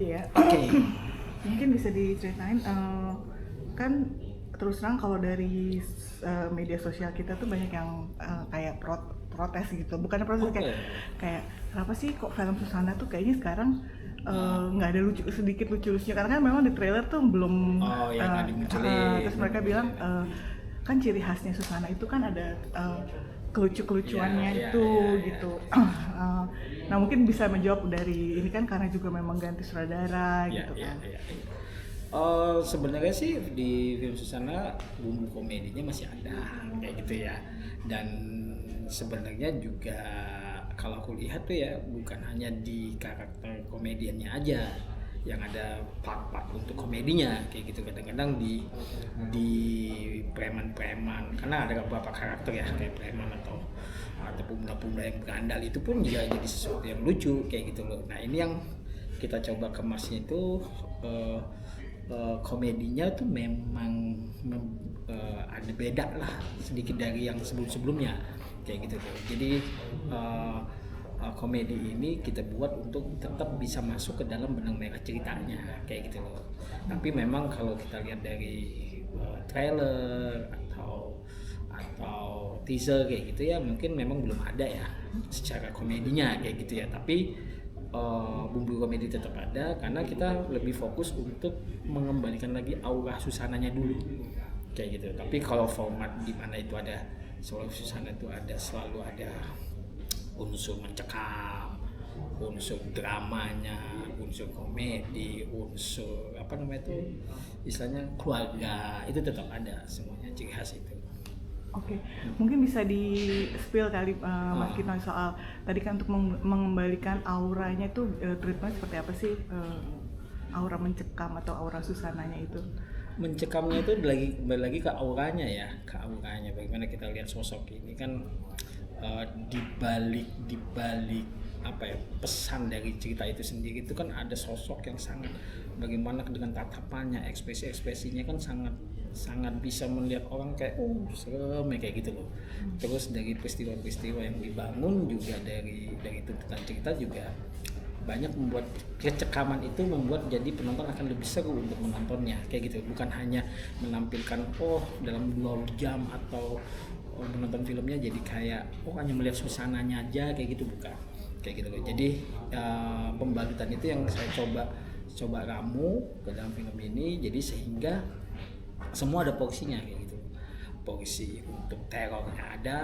Iya, Oke. mungkin bisa diceritain, kan terus terang kalau dari media sosial kita tuh banyak yang kayak protes gitu, bukannya protes kayak Oke. kayak kenapa sih kok film Susana tuh kayaknya sekarang Nah, nggak ada sedikit lucu-lucunya, karena kan memang di trailer tuh belum oh ya nggak dimunculin. terus mereka bilang kan ciri khasnya Susana itu kan ada Iya, kelucu-kelucuannya iya, itu iya, iya. gitu. Nah mungkin bisa menjawab dari ini kan karena juga memang ganti sutradara Iya, gitu iya, kan. iya. Sebenarnya sih di film Susana bumbu komedinya masih ada kayak gitu ya. Dan sebenarnya juga kalau aku lihat tuh ya bukan hanya di karakter komediannya aja yang ada part-part untuk komedinya kayak gitu. Kadang-kadang di preman-preman karena ada beberapa karakter ya kayak preman atau pemuda-pemuda yang berandal itu pun juga jadi sesuatu yang lucu kayak gitu loh. Nah ini yang kita coba kemasnya itu eh, komedinya tuh memang ada beda lah sedikit dari yang sebelum-sebelumnya kayak gitu tuh. Jadi eh, komedi ini kita buat untuk tetap bisa masuk ke dalam benang merah ceritanya kayak gitu loh. Tapi memang kalau kita lihat dari trailer atau teaser kayak gitu ya mungkin memang belum ada ya secara komedinya kayak gitu ya. Tapi bumbu komedi tetap ada karena kita lebih fokus untuk mengembalikan lagi aura Susananya dulu kayak gitu. Tapi kalau format di mana itu ada selalu Susana itu ada selalu ada unsur mencekam, unsur dramanya, unsur komedi, unsur apa namanya itu istilahnya keluarga itu tetap ada semuanya ciri khas itu. Oke, mungkin bisa di spill kali Mas Ah, Kinoy soal tadi kan untuk mengembalikan auranya itu treatment seperti apa sih, aura mencekam atau aura Susananya itu? mencekamnya itu kembali lagi ke auranya ya, ke auranya bagaimana kita lihat sosok ini kan di balik apa ya pesan dari cerita itu sendiri itu kan ada sosok yang sangat bagaimana dengan tatapannya ekspresinya kan sangat sangat bisa melihat orang kayak serem ya kayak gitu loh. Terus dari peristiwa-peristiwa yang dibangun juga dari tuntutan cerita juga banyak membuat kecekaman itu membuat jadi penonton akan lebih seru untuk menontonnya kayak gitu, bukan hanya menampilkan dalam 2 jam atau menonton filmnya jadi kayak hanya melihat suasananya aja kayak gitu, bukan kayak gitu loh. Jadi pembalutan itu yang saya coba ramu ke dalam film ini jadi sehingga semua ada porsinya kayak gitu, porsi untuk terornya ada,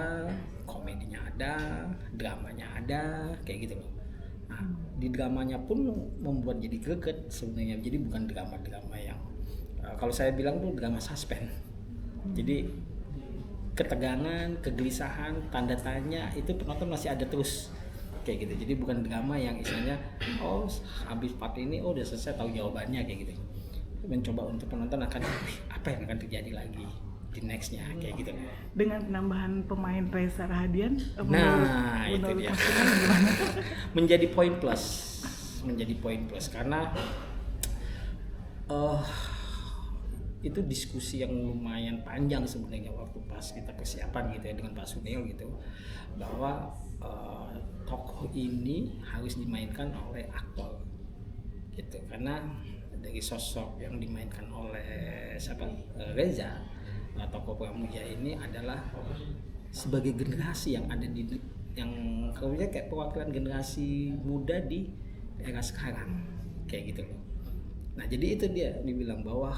komedinya ada, dramanya ada kayak gitu loh. Nah, di dramanya pun membuat jadi greget sebenarnya. Jadi bukan drama-drama yang kalau saya bilang tuh drama suspense. Jadi ketegangan, kegelisahan, tanda tanya itu penonton masih ada terus kayak gitu. Jadi bukan drama yang istilahnya habis part ini udah selesai tahu jawabannya kayak gitu. Mencoba untuk penonton akan apa yang akan terjadi lagi di nextnya kayak gitu. Dengan penambahan pemain Reza Rahadian, Nah itu menurut dia. Mas Kinoy gimana? menjadi poin plus karena uh, itu diskusi yang lumayan panjang sebenarnya waktu pas kita persiapan gitu ya dengan Pak Sunil gitu, bahwa tokoh ini harus dimainkan oleh aktor gitu, karena dari sosok yang dimainkan oleh siapa Reza, tokoh Pramudia ini adalah sebagai generasi yang ada di yang kalau kayak perwakilan generasi muda di era sekarang kayak gitu loh. Nah jadi itu dia dibilang bahwa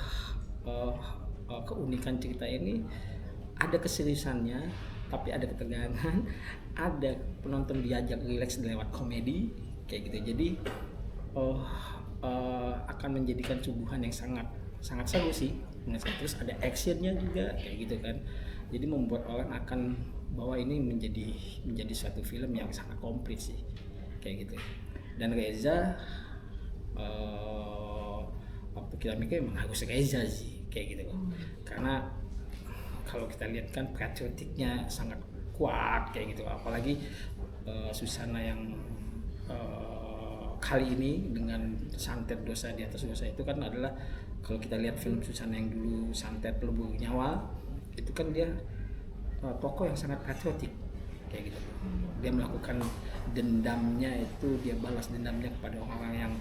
keunikan cerita ini ada keseriusannya tapi ada ketegangan, ada penonton diajak rileks lewat komedi kayak gitu. Jadi akan menjadikan suguhan yang sangat sangat seru sih. Terus ada actionnya juga kayak gitu kan. Jadi membuat orang akan bahwa ini menjadi suatu film yang sangat komplit sih kayak gitu. Dan Reza waktu kita mikir emang harus Reza sih kayak gitu loh. Karena kalau kita lihat kan patriotiknya sangat kuat kayak gitu, apalagi Susana yang kali ini dengan santet dosa di atas dosa itu kan adalah, kalau kita lihat film Susana yang dulu santet pelebur nyawa itu kan dia tokoh yang sangat patriotik kayak gitu. Dia melakukan dendamnya itu, dia balas dendamnya kepada orang-orang yang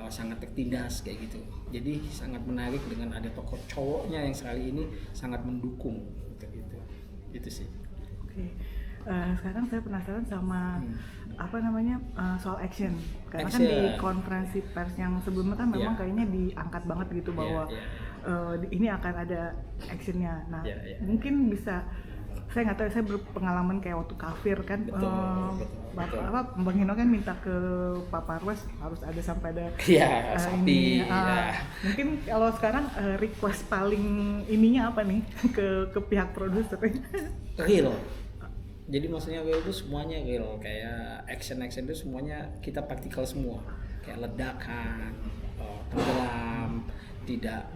sangat tertindas kayak gitu. Jadi sangat menarik dengan ada tokoh cowoknya yang sekali ini sangat mendukung gitu. Itu sih. Oke. Sekarang saya penasaran sama apa namanya soal action. Karena kan di konferensi pers yang sebelumnya kan memang kayaknya diangkat banget gitu bahwa ini akan ada actionnya. Nah, mungkin bisa, saya nggak tahu, saya berpengalaman kayak waktu kafir kan, Bang Hino kan minta ke Pak Parwas harus ada sampai ada sapi. Mungkin kalau sekarang request paling ininya apa nih ke pihak produser? Real. Jadi maksudnya real itu semuanya real, kayak action itu semuanya kita praktikal semua, kayak ledakan, tenggelam, tidak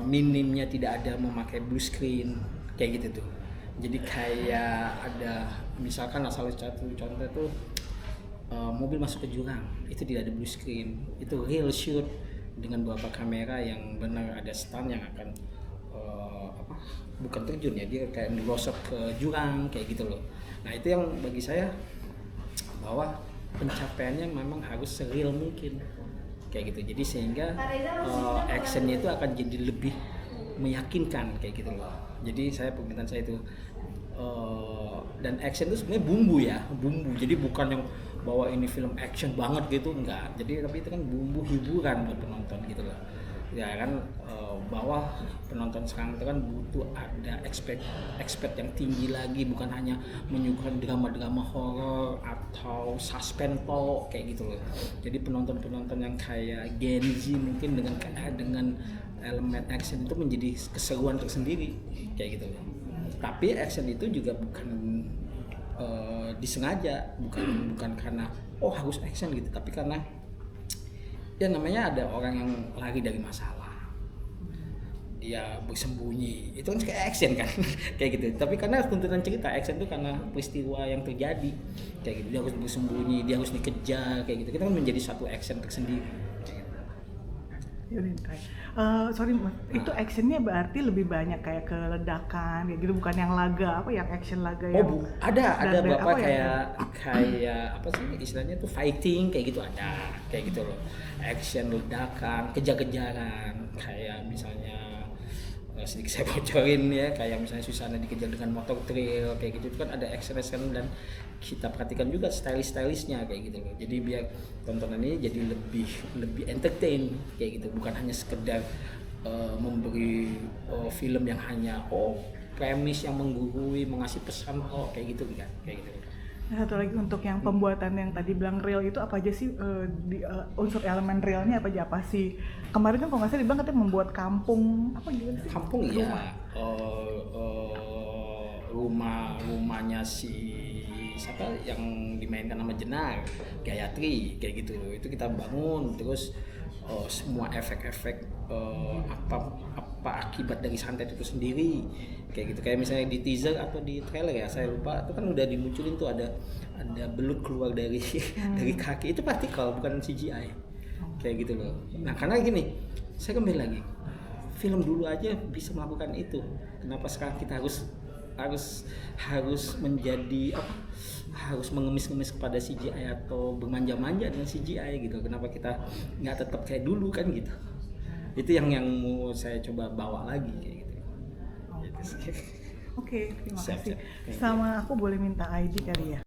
minimnya tidak ada memakai blue screen kayak gitu tuh. Jadi kayak ada misalkan salah satu contoh tuh mobil masuk ke jurang, itu tidak ada blue screen, itu real shoot dengan beberapa kamera yang benar ada stunt yang akan bukan terjun ya, dia kayak ngerosot ke jurang kayak gitu loh. Nah itu yang bagi saya bahwa pencapaiannya memang harus sereal mungkin kayak gitu. Jadi sehingga actionnya itu akan jadi lebih meyakinkan kayak gitu loh. Jadi permintaan saya itu dan action itu sebenarnya bumbu. Jadi bukan yang bahwa ini film action banget gitu, enggak. Jadi tapi itu kan bumbu hiburan buat penonton gitu loh. Ya kan bahwa penonton sekarang itu kan butuh ada expect yang tinggi lagi, bukan hanya menyuguhkan drama-drama horor atau suspense kayak gitu loh. Jadi penonton yang kayak Gen Z mungkin dengan elemen action itu menjadi keseruan tersendiri kayak gitu loh. Tapi action itu juga bukan disengaja, bukan karena harus action gitu, tapi karena ya namanya ada orang yang lari dari masalah, dia bersembunyi, itu kan kayak action kan kayak gitu. Tapi karena tuntutan cerita action itu karena peristiwa yang terjadi kayak gitu, dia harus bersembunyi, dia harus dikejar kayak gitu, kita kan menjadi satu action tersendiri kayak gitu. Sorry Mas, itu actionnya berarti lebih banyak kayak ke ledakan kayak gitu, bukan yang laga yang action laga yang ada beberapa kayak apa sih istilahnya tuh fighting kayak gitu, ada kayak gitu loh, action ledakan kejar-kejaran, kayak misalnya sedikit saya bocorin ya, kayak misalnya Susana dikejar dengan motor trail kayak gitu, itu kan ada action dan kita perhatikan juga stylishnya kayak gitu loh. Jadi biar tontonan ini jadi lebih entertain kayak gitu, bukan hanya sekedar memberi film yang hanya premis yang menggurui, mengasih pesan kayak gitu kan, kayak gitu. Nah, satu lagi untuk yang pembuatan yang tadi bilang real itu apa aja sih, unsur elemen realnya apa sih? Kemarin kan kalau nggak salah dibilang katanya membuat kampung apa gitu sih? Kampung ya, rumahnya si siapa yang dimainkan sama Jenar, Gayatri kayak gitu. Itu kita bangun terus semua efek-efek apa akibat dari santet itu sendiri kayak gitu. Kayak misalnya di teaser atau di trailer ya, saya lupa, itu kan udah dimunculin tuh ada belut keluar dari dari kaki, itu partikel bukan CGI kayak gitu loh. Nah karena gini, saya kembali lagi, film dulu aja bisa melakukan itu, kenapa sekarang kita harus menjadi harus mengemis-ngemis kepada CGI atau bermanja-manja dengan CGI gitu? Kenapa kita nggak tetap kayak dulu kan gitu? Itu yang mau saya coba bawa lagi kayak gitu. Oke, terima kasih. Sama aku boleh minta ID kali ya?